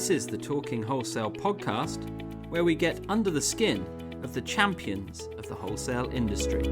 This is the Talking Wholesale podcast, where we get under the skin of the champions of the wholesale industry.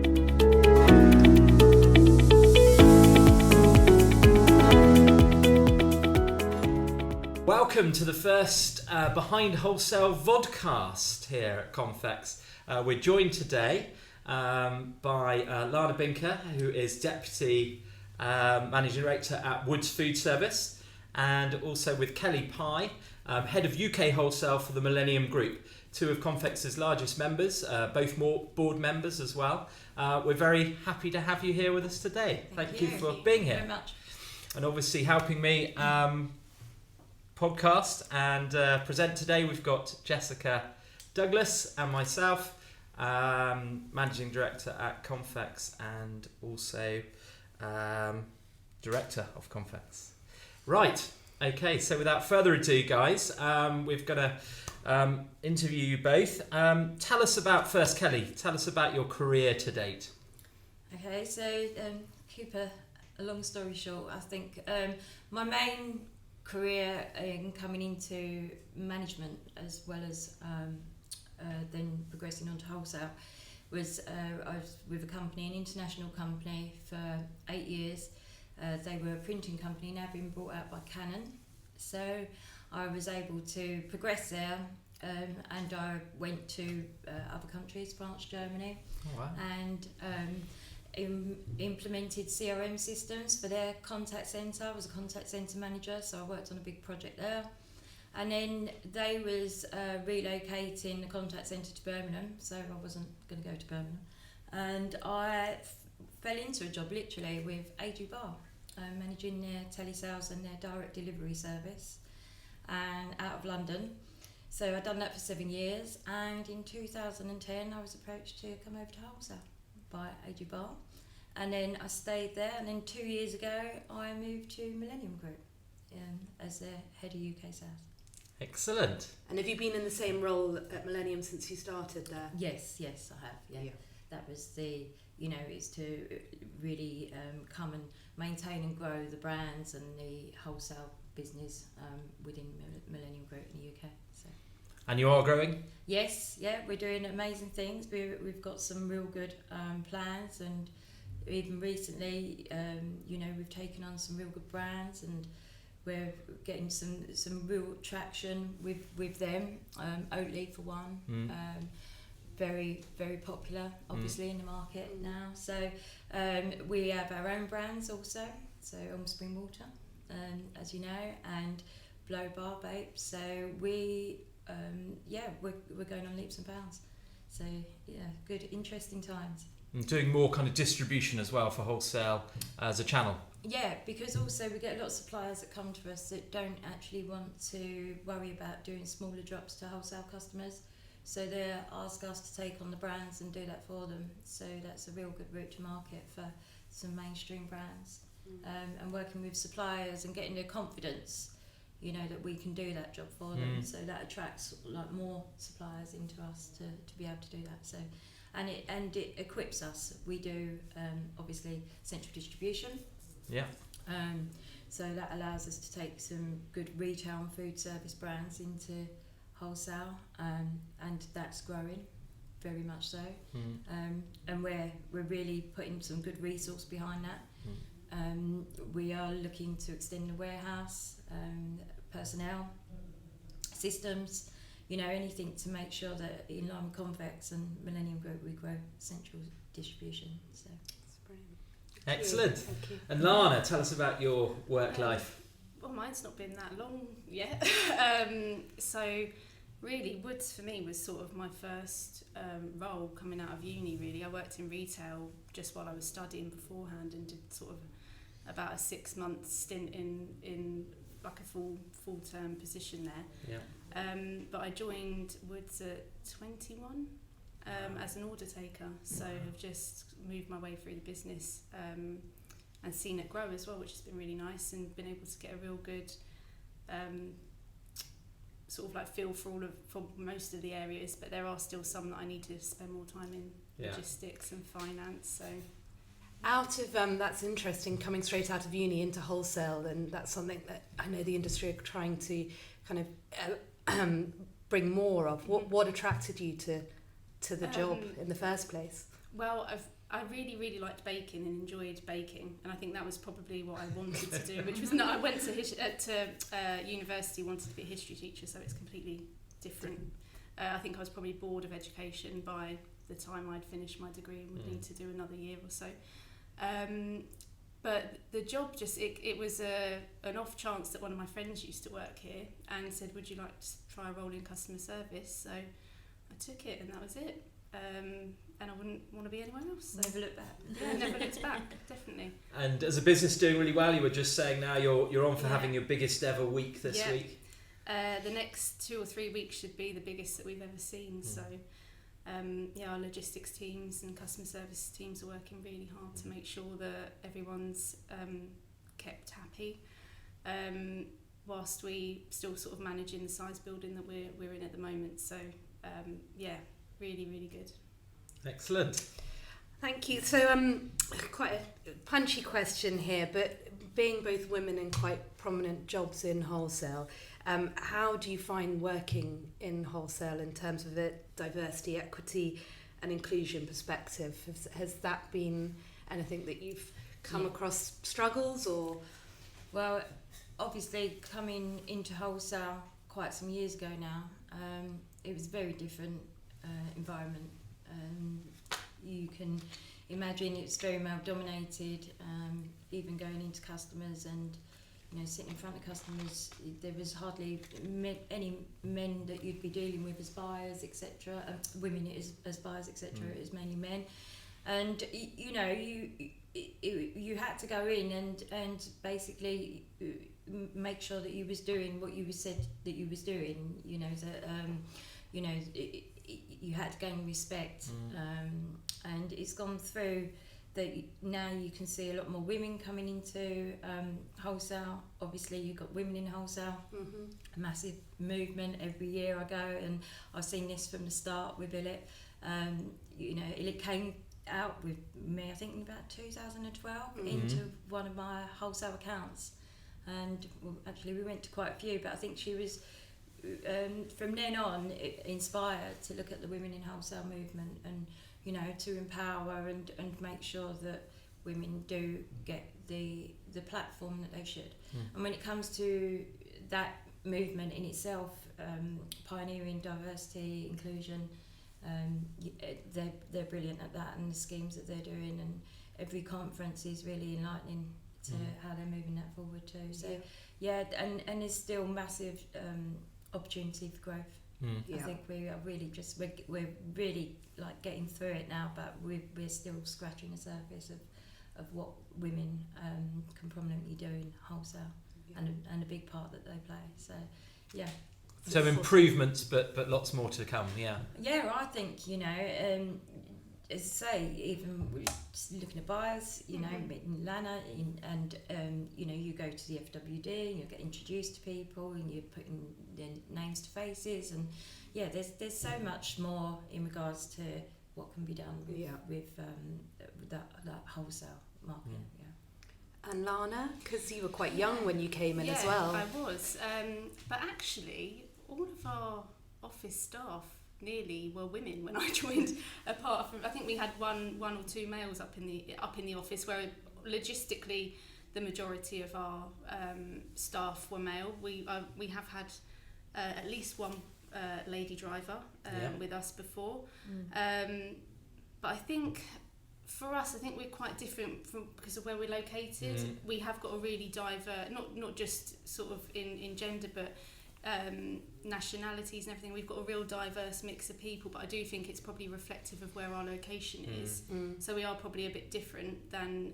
Welcome to the first Behind Wholesale vodcast here at Confex. We're joined today by Lana Bhikha, who is Deputy Managing Director at Foodservice, and also with Kelly Pye, Head of UK Wholesale for the Millennium Group, two of Confex's largest members, both more board members as well. We're very happy to have you here with us today. Thank you for being here. Very much. And obviously helping me podcast and present today. We've got Jessica Douglas and myself, Managing Director at Confex and also Director of Confex. Right, okay, so without further ado, guys, we're going to interview you both. Tell us about, first Kelly, tell us about your career to date. Okay, so keep a long story short, I think my main career in coming into management as well as then progressing on to wholesale was I was with a company, an international company, for 8 years. They were a printing company now being brought out by Canon, so I was able to progress there, and I went to other countries, France, Germany. Oh, wow. And implemented CRM systems for their contact centre. I was a contact centre manager, so I worked on a big project there. And then they was relocating the contact centre to Birmingham, so I wasn't going to go to Birmingham. And I fell into a job literally with AG Bar, managing their telesales and their direct delivery service, and out of London. So I'd done that for 7 years, and in 2010 I was approached to come over to wholesale by AG Bar, and then I stayed there, and then 2 years ago I moved to Millennium Group as their head of UK sales. Excellent. And have you been in the same role at Millennium since you started there? Yes, I have. Yeah. That was it's to really come and maintain and grow the brands and the wholesale business within Millennium Group in the UK. So. And you are growing? Yes, yeah, we're doing amazing things. We've got some real good plans, and even recently, we've taken on some real good brands, and we're getting some real traction with them. Oatly for one, very, very popular, obviously, in the market now. So we have our own brands also, so Spring Water, as you know, and Blow Bar Vape. So we're going on leaps and bounds. So yeah, good, interesting times. And doing more kind of distribution as well for wholesale as a channel. Yeah, because also we get a lot of suppliers that come to us that don't actually want to worry about doing smaller drops to wholesale customers. So they ask us to take on the brands and do that for them. So that's a real good route to market for some mainstream brands. And working with suppliers and getting their confidence, that we can do that job for them. So that attracts more suppliers into us to be able to do that. So, and it equips us. We do obviously central distribution. Yeah. So that allows us to take some good retail and food service brands into wholesale, and that's growing very much so. And we're really putting some good resource behind that. We are looking to extend the warehouse, personnel, systems, anything to make sure that in line with Confex and Millennium Group we grow central distribution. So That's brilliant. Excellent. Thank you. And Lana, tell us about your work life. Well, mine's not been that long yet. So really, Woods for me was sort of my first role coming out of uni, really. I worked in retail just while I was studying beforehand, and did sort of about a 6-month stint in like a full term position there. Yeah. But I joined Woods at 21 as an order taker, so have just moved my way through the business and seen it grow as well, which has been really nice, and been able to get a real good sort of like feel for most of the areas, but there are still some that I need to spend more time in, logistics and finance. So Out of that's interesting, coming straight out of uni into wholesale, and that's something that I know the industry are trying to kind of bring more of? What attracted you to the job in the first place? Well, I really liked baking and enjoyed baking, and I think that was probably what I wanted to do, which was not. I went to university, wanted to be a history teacher, so it's completely different. I think I was probably bored of education by the time I'd finished my degree and would need to do another year or so. But the job it was an off chance that one of my friends used to work here and said, would you like to try a role in customer service? So I took it, and that was it. And I wouldn't want to be anywhere else. So. Never looked back. Yeah, never looked back, definitely. And as a business doing really well, you were just saying now you're on for having your biggest ever week this week. The next 2 or 3 weeks should be the biggest that we've ever seen. So, our logistics teams and customer service teams are working really hard to make sure that everyone's kept happy, whilst we still sort of managing the size building that we're in at the moment. So, really good. Excellent. Thank you. So, quite a punchy question here, but being both women in quite prominent jobs in wholesale, how do you find working in wholesale in terms of the diversity, equity and inclusion perspective? Has that been anything that you've come across struggles or? Well, obviously coming into wholesale quite some years ago now, it was a very different environment. You can imagine it's very male dominated, even going into customers and sitting in front of customers, there was hardly any men that you'd be dealing with as buyers, etc. Women as buyers, etc. It was mainly men, and you had to go in and basically make sure that you was doing what you said that you was doing. You had to gain respect, and it's gone through that now you can see a lot more women coming into wholesale. Obviously you've got women in wholesale, a massive movement every year I go, and I've seen this from the start with Illit. Illit came out with me I think in about 2012 into one of my wholesale accounts, and actually we went to quite a few, but I think she was from then on inspired to look at the women in wholesale movement and to empower and make sure that women do get the platform that they should. And when it comes to that movement in itself, pioneering diversity, inclusion, they're brilliant at that, and the schemes that they're doing, and every conference is really enlightening to how they're moving that forward too. So and there's still massive opportunity for growth. I think we are really we're really like getting through it now, but we're still scratching the surface of what women can prominently do in wholesale, and a big part that they play. So improvements, but lots more to come. I think as I say, even looking at buyers, meeting Lana, and you go to the FWD and you get introduced to people and you're putting their names to faces, and there's so much more in regards to what can be done with that wholesale market. And Lana, because you were quite young when you came in as well. I was, but actually all of our office staff nearly were women when I joined. Apart from, I think we had one or two males up in the office, where logistically the majority of our staff were male. We have had at least one lady driver with us before, but I think for us, I think we're quite different because of where we're located. We have got a really diverse, not just sort of in gender, but nationalities and everything. We've got a real diverse mix of people, but I do think it's probably reflective of where our location is. So we are probably a bit different than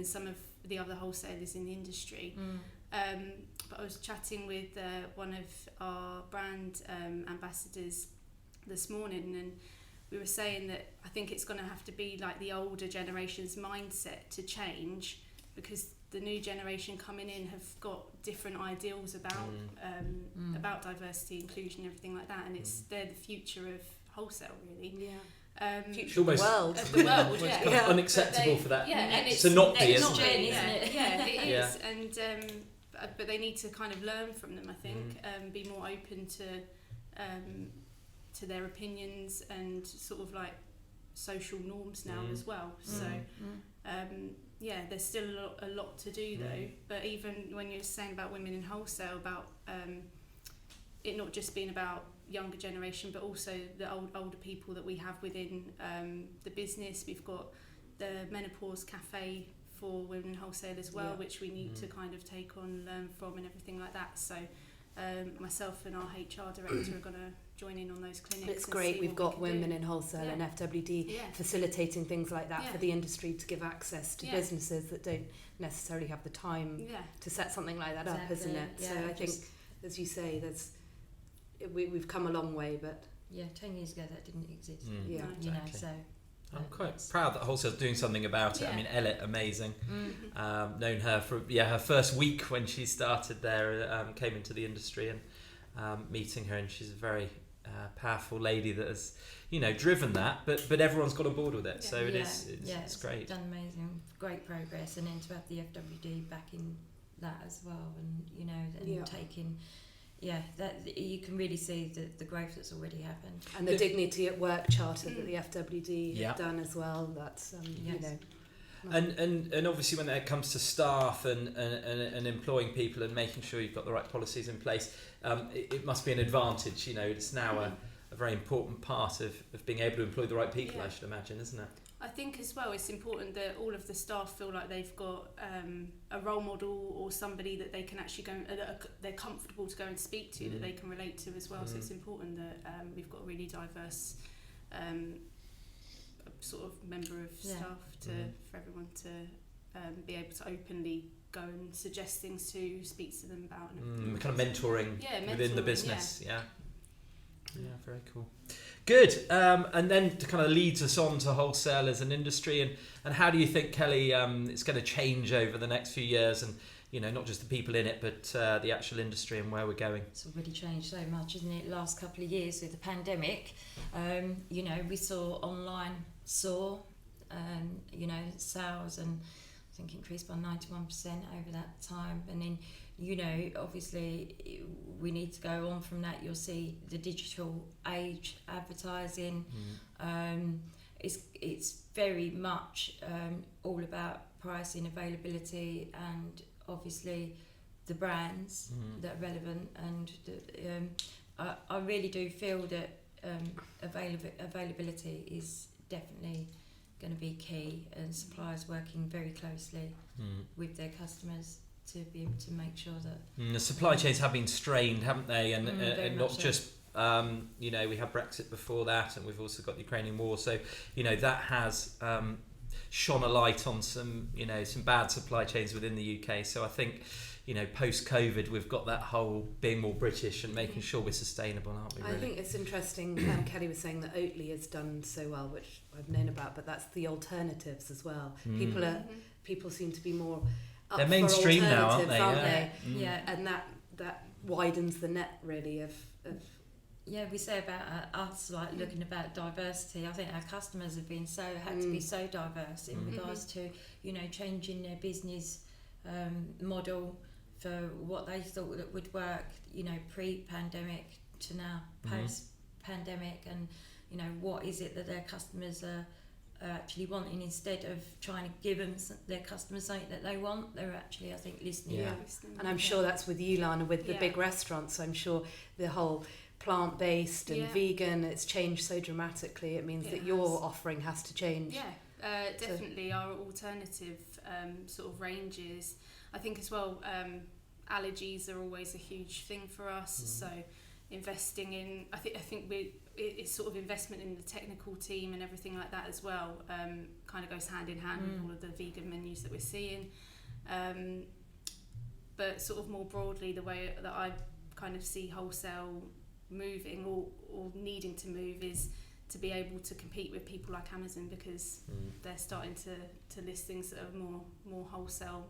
some of the other wholesalers in the industry. But I was chatting with one of our brand ambassadors this morning, and we were saying that I think it's going to have to be like the older generation's mindset to change, because the new generation coming in have got different ideals about diversity, inclusion, everything like that, and they're the future of wholesale, really. Future of the world. Of the world, It's unacceptable for that and it's to not be, isn't isn't it? it? Isn't it? It is, and but they need to kind of learn from them, I think, be more open to their opinions and sort of like social norms now as well. So yeah, there's still a lot to do though. But even when you're saying about women in wholesale, about it not just being about younger generation, but also the older people that we have within the business. We've got the menopause cafe for women in wholesale as well, which we need to kind of take on, learn from, and everything like that. So myself and our HR director are going to join in on those clinics. It's great we've got women in wholesale and FWD facilitating things like that for the industry to give access to businesses that don't necessarily have the time to set something like that up, isn't it? So I think, as you say, we've come a long way, but 10 years ago that didn't exist. Yeah, you know, so I'm quite proud that Wholesale's doing something about it. I mean, Elliot, amazing. Known her for her first week when she started there, came into the industry, and meeting her, and she's a very powerful lady that has, driven that. But everyone's got on board with it, so it's great. Done amazing, great progress, and then to have the FWD backing that as well, and taking. Yeah, that you can really see the growth that's already happened. And the Dignity at Work charter that the FWD have done as well. That's And obviously when it comes to staff and employing people and making sure you've got the right policies in place, it must be an advantage. It's now a very important part of being able to employ the right people. I should imagine, isn't it? I think as well it's important that all of the staff feel like they've got a role model or somebody that they can actually go, they're comfortable to go and speak to, that they can relate to as well. So it's important that we've got a really diverse sort of member of staff for everyone to be able to openly go and suggest things to, speak to them about. And kind of mentoring within the business. Yeah, very cool. Good. And then to kind of leads us on to wholesale as an industry, and how do you think, Kelly, it's going to change over the next few years, and not just the people in it, but the actual industry and where we're going? It's already changed so much, isn't it? Last couple of years with the pandemic, we saw online soar, sales, and I think increased by 91% over that time. And then obviously we need to go on from that. You'll see the digital age advertising. It's very much all about pricing, availability, and obviously the brands that are relevant. And I really do feel that availability is definitely going to be key, and suppliers working very closely with their customers to be able to make sure that the supply chains have been strained, haven't they? And not just we had Brexit before that, and we've also got the Ukrainian war, so that has shone a light on some bad supply chains within the UK. So I think post COVID we've got that whole being more British and making sure we're sustainable, aren't we, really? I think it's interesting. Kelly was saying that Oatly has done so well, which I've known about, but that's the alternatives as well. People seem to be more up they're mainstream for now, aren't they? Yeah. And that widens the net really of we say about us, like looking about diversity. I think our customers have been had to be so diverse in regards to changing their business model for what they thought that would work pre-pandemic to now post-pandemic, and what is it that their customers are actually wanting, instead of trying to give their customers something that they want. They're actually, I think, listening. And I'm sure that's with you, Lana, with the big restaurants. I'm sure the whole plant-based and vegan, it's changed so dramatically. It means that your offering has to change. Definitely our alternative sort of ranges. I think as well, allergies are always a huge thing for us. So investing in, I think it's sort of investment in the technical team and everything like that as well. Kind of goes hand in hand with all of the vegan menus that we're seeing. But sort of more broadly, the way that I kind of see wholesale moving or needing to move is to be able to compete with people like Amazon, because they're starting to list things that are more wholesale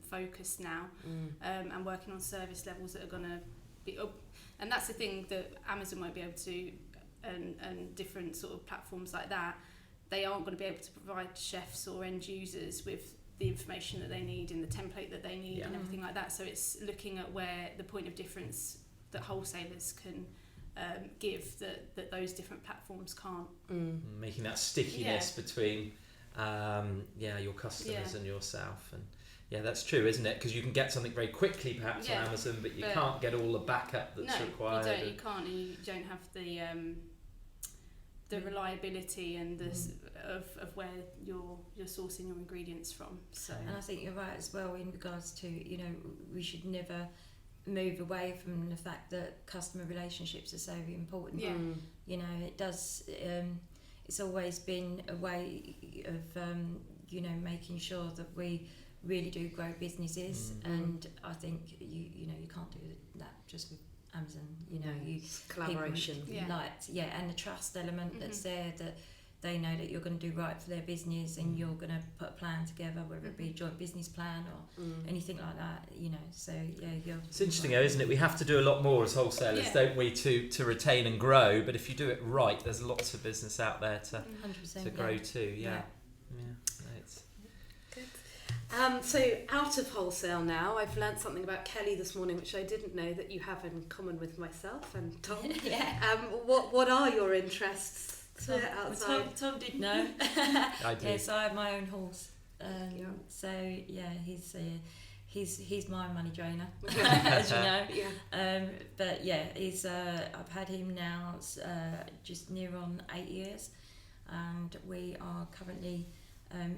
focused now, and working on service levels that are going to be up. And that's the thing that Amazon won't be able to, and different sort of platforms like that, they aren't going to be able to provide chefs or end users with the information that they need in the template that they need and Yeah. everything like that. So it's looking at where the point of difference that wholesalers can give that those different platforms can't. Making that stickiness between your customers and yourself. And that's true, isn't it? Because you can get something very quickly perhaps on Amazon, but you can't get all the backup that's required. You can't, and you don't have the reliability and of where you're sourcing your ingredients from. So, and I think you're right as well in regards to, we should never move away from the fact that customer relationships are so important. It does, it's always been a way of making sure that we really do grow businesses, and I think you can't do that just with Amazon. Collaboration. And the trust element that's there, that they know that you're going to do right for their business, and you're going to put a plan together, whether it be a joint business plan or anything like that. So it's interesting though, isn't it? We have to do a lot more as wholesalers, don't we, to retain and grow. But if you do it right, there's lots of business out there to 100%, grow too. So out of wholesale now, I've learnt something about Kelly this morning, which I didn't know that you have in common with myself and Tom. What are your interests outside? Tom did know. I do. So I have my own horse. So he's my money drainer, as you know. But he's I've had him now just near on 8 years, and we are currently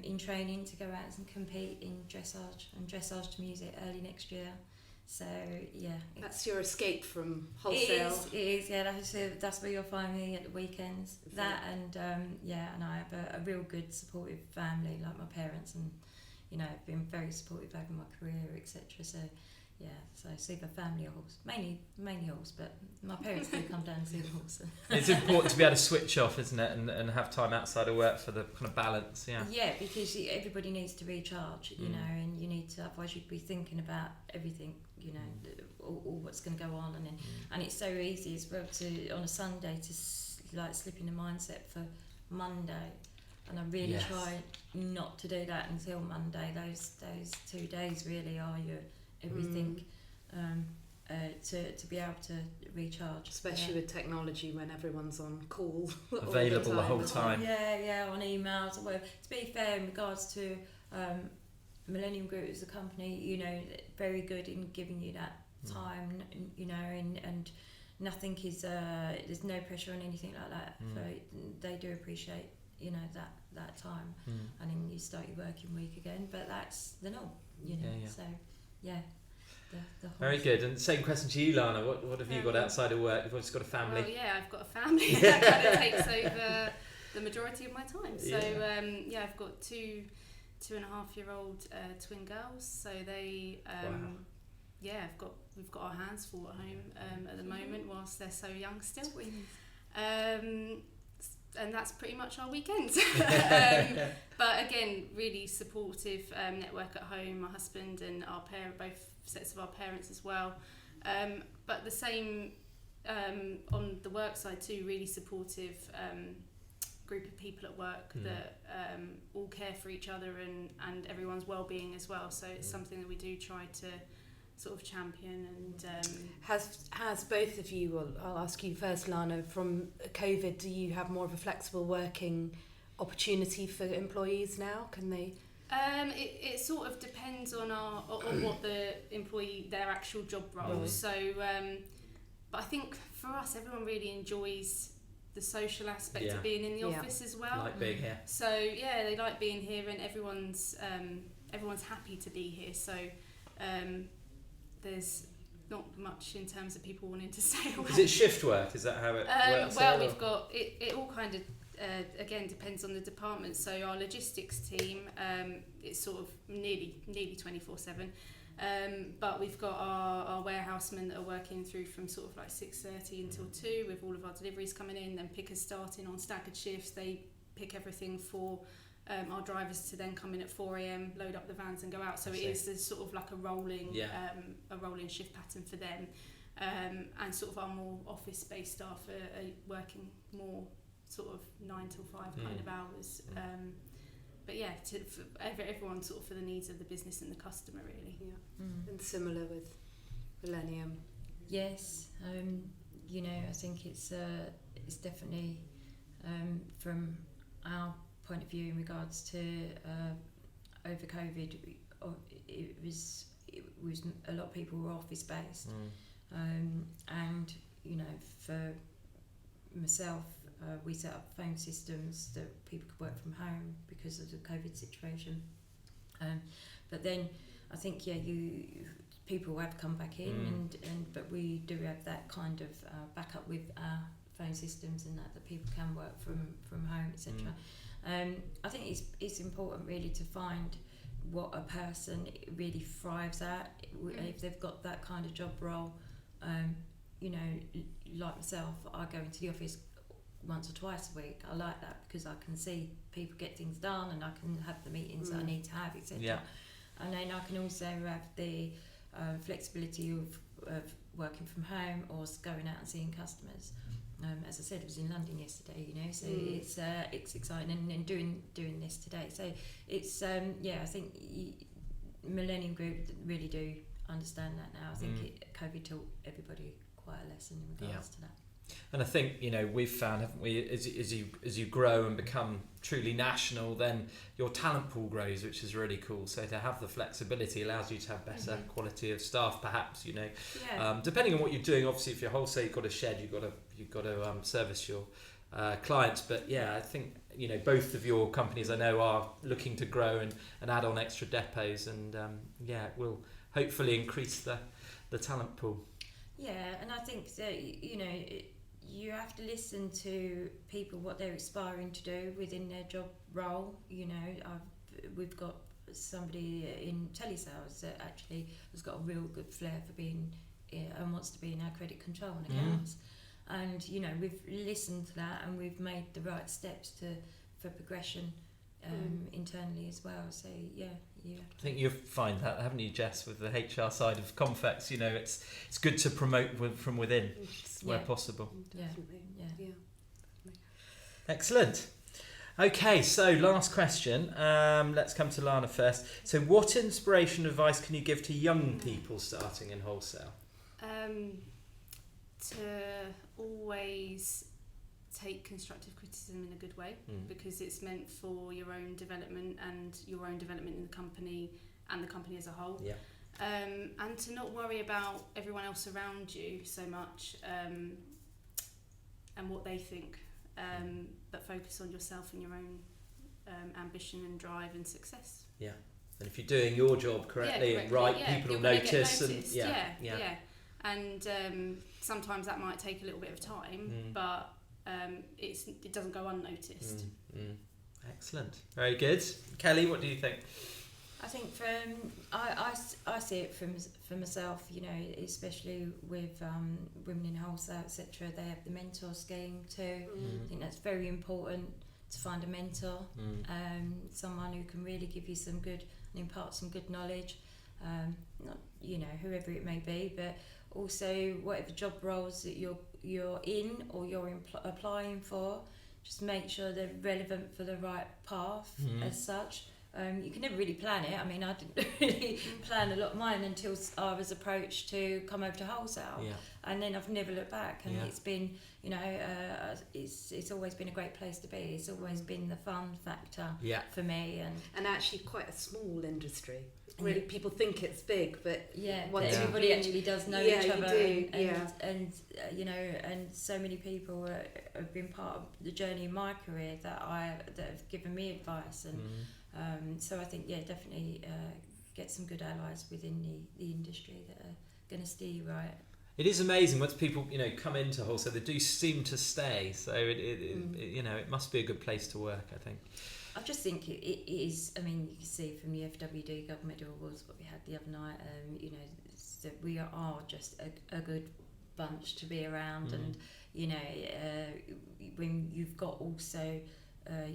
in training to go out and compete in dressage to music early next year. So that's your escape from wholesale. It is. That's where you'll find me at the weekends. That and and I have a real good supportive family, like my parents, and have been very supportive over my career, etc. So so it's either family or horse, mainly horse, but my parents do come down and see the horse. It's important to be able to switch off, isn't it, and have time outside of work for the kind of balance. Because everybody needs to recharge, and you need to, otherwise you'd be thinking about everything, all what's going to go on, and it's so easy as well to on a Sunday to slip in the mindset for Monday, and I really try not to do that until Monday. Those 2 days really are your everything, to be able to recharge, especially with technology when everyone's on call available the whole time. On emails or whatever. To be fair, in regards to Millennium Group as a company, very good in giving you that time, and nothing is there's no pressure on anything like that. So they do appreciate that time, and then you start your working week again, but that's the norm, so the very good. And same question to you, Lana. What have you got outside of work? You've obviously got a family. Well, I've got a family that kind of takes over the majority of my time. So I've got 2.5-year-old twin girls. So they we've got our hands full at home at the moment whilst they're so young still. And that's pretty much our weekends. But again, really supportive network at home. My husband and our both sets of our parents as well. But the same on the work side too. Really supportive group of people at work that all care for each other and everyone's well-being as well. So it's something that we do try to sort of champion. And has both of you, well, I'll ask you first, Lana, from COVID, do you have more of a flexible working opportunity for employees now? Can they? It sort of depends on on what the employee, their actual job role. So but I think for us, everyone really enjoys the social aspect of being in the office as well. Like being here. So they like being here, and everyone's happy to be here. So there's not much in terms of people wanting to stay away. Is it shift work? Is that how it works? Well, we've got it all kind of again depends on the department. So our logistics team, it's sort of nearly 24/7. But we've got our warehousemen that are working through from sort of like 6:30 until 2 with all of our deliveries coming in. Then pickers starting on staggered shifts. They pick everything for our drivers to then come in at 4 a.m, load up the vans and go out. So there's sort of like a rolling shift pattern for them. And sort of our more office-based staff are working more sort of 9 till 5 kind of hours. but yeah, for everyone sort of for the needs of the business and the customer really. Yeah. And similar with Millennium. Yes, you know, I think it's definitely from our point of view in regards to over COVID, it was a lot of people were office based, and you know, for myself, we set up phone systems that people could work from home because of the COVID situation. But then I think people have come back in, but we do have that kind of backup with our phone systems and that people can work from home, etc. I think it's important really to find what a person really thrives at. If they've got that kind of job role, you know, like myself, I go into the office once or twice a week. I like that because I can see people get things done and I can have the meetings that I need to have, etc. Yeah. And then I can also have the flexibility of working from home or going out and seeing customers. As I said, I was in London yesterday, you know, so it's exciting, and doing this today. So it's I think Millennium Group really do understand that now. I think COVID taught everybody quite a lesson in regards to that. And I think, you know, we've found, haven't we, as you grow and become truly national, then your talent pool grows, which is really cool. So to have the flexibility allows you to have better quality of staff, perhaps, you know. Yeah. Depending on what you're doing, obviously, if you're wholesale, you've got a shed, you've got to service your clients. But yeah, I think, you know, both of your companies I know are looking to grow and add on extra depots, and it will hopefully increase the talent pool. Yeah, and I think that, you know, you have to listen to people, what they're aspiring to do within their job role. You know, we've got somebody in telesales that actually has got a real good flair for being and wants to be in our credit control and accounts. And, you know, we've listened to that and we've made the right steps for progression internally as well. So yeah, you have to. I think you'll find that, haven't you, Jess, with the HR side of Confex? You know, it's good to promote from within where possible. Definitely. Yeah. Excellent. Okay, so last question. Let's come to Lana first. So what inspiration advice can you give to young people starting in wholesale? To always take constructive criticism in a good way, because it's meant for your own development and your own development in the company and the company as a whole. Yeah. And to not worry about everyone else around you so much and what they think, but focus on yourself and your own ambition and drive and success. Yeah. And if you're doing your job correctly and right, people will notice. And And sometimes that might take a little bit of time, but it doesn't go unnoticed. Excellent. Very good. Kelly, what do you think? I think I see it for myself, you know, especially with women in wholesale, etc. They have the mentor scheme too. I think that's very important to find a mentor, someone who can really give you some good and impart some good knowledge, not, you know, whoever it may be, but also whatever job roles that you're in or you're applying for, just make sure they're relevant for the right path as such. You can never really plan it. I mean, I didn't really plan a lot of mine until I was approached to come over to wholesale, and then I've never looked back. And it's been, you know, it's always been a great place to be. It's always been the fun factor for me, and actually quite a small industry. Really, people think it's big, but everybody actually does know each other, and you know, and so many people have been part of the journey in my career that have given me advice, and so I think definitely get some good allies within the industry that are going to steer you right. It is amazing once people, you know, come into wholesale, they do seem to stay. So it you know, it must be a good place to work, I think. I just think it is. I mean, you can see from the FWD Government Awards what we had the other night. You know, so we are just a good bunch to be around, and you know, when you've got also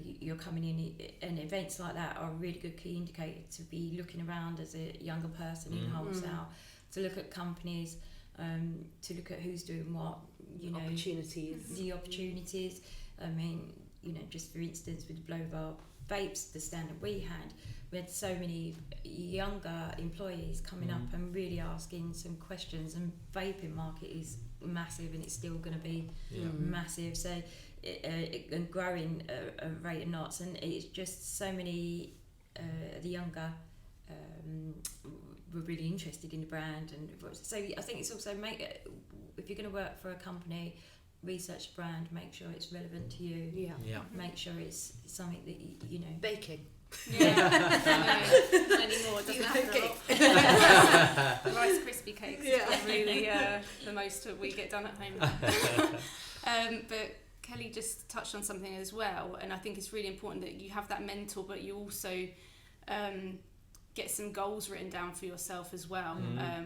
you're coming in, and events like that are a really good key indicator to be looking around as a younger person in wholesale, to look at companies, to look at who's doing what, you know, the opportunities. I mean, you know, just for instance with Blow vapes the standard we had so many younger employees coming up and really asking some questions, and vaping market is massive and it's still going to be massive, so and growing a rate of knots, and it's just so many the younger were really interested in the brand. And so I think it's also if you're going to work for a company, research the brand, make sure it's relevant to you, make sure it's something that you know. Baking. Anymore, doesn't have to. Rice Krispie cakes is really the most that we get done at home. But Kelly just touched on something as well, and I think it's really important that you have that mentor, but you also get some goals written down for yourself as well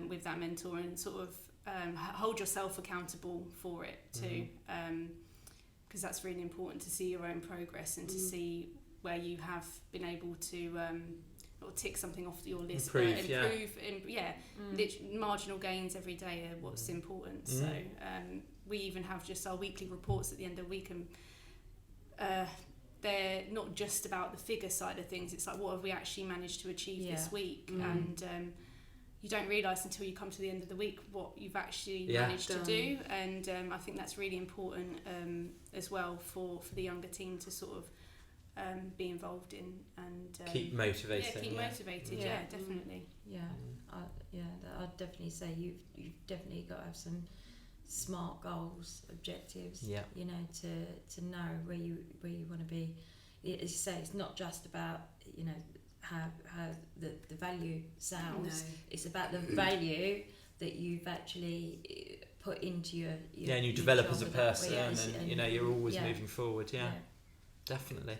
with that mentor, and sort of hold yourself accountable for it too, because that's really important to see your own progress and to see where you have been able to tick something off your list, marginal gains every day are what's important. So we even have just our weekly reports at the end of the week, and they're not just about the figure side of things. It's like, what have we actually managed to achieve this week? And you don't realise until you come to the end of the week what you've actually managed to do. And I think that's really important as well for the younger team to sort of be involved in and keep motivated. Definitely. I'd definitely say you've definitely got to have some smart goals, objectives. You know, to know where you want to be. As you say, it's not just about, you know, how the value sounds. No. It's about the value that you've actually put into your and you develop as a person, and you know, you're always moving forward. Definitely.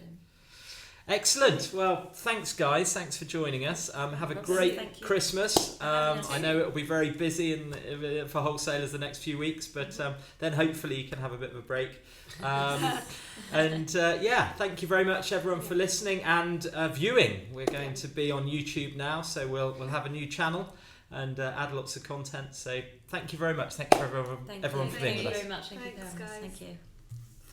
Excellent. Well, thanks guys. Thanks for joining us. Have a great Christmas. I know it'll be very busy for wholesalers the next few weeks, but then hopefully you can have a bit of a break. And thank you very much everyone for listening and viewing. We're going to be on YouTube now, so we'll have a new channel and add lots of content. So thank you very much. Thank you everyone for being with us. Thank you very much. Thank you, guys. Thank you.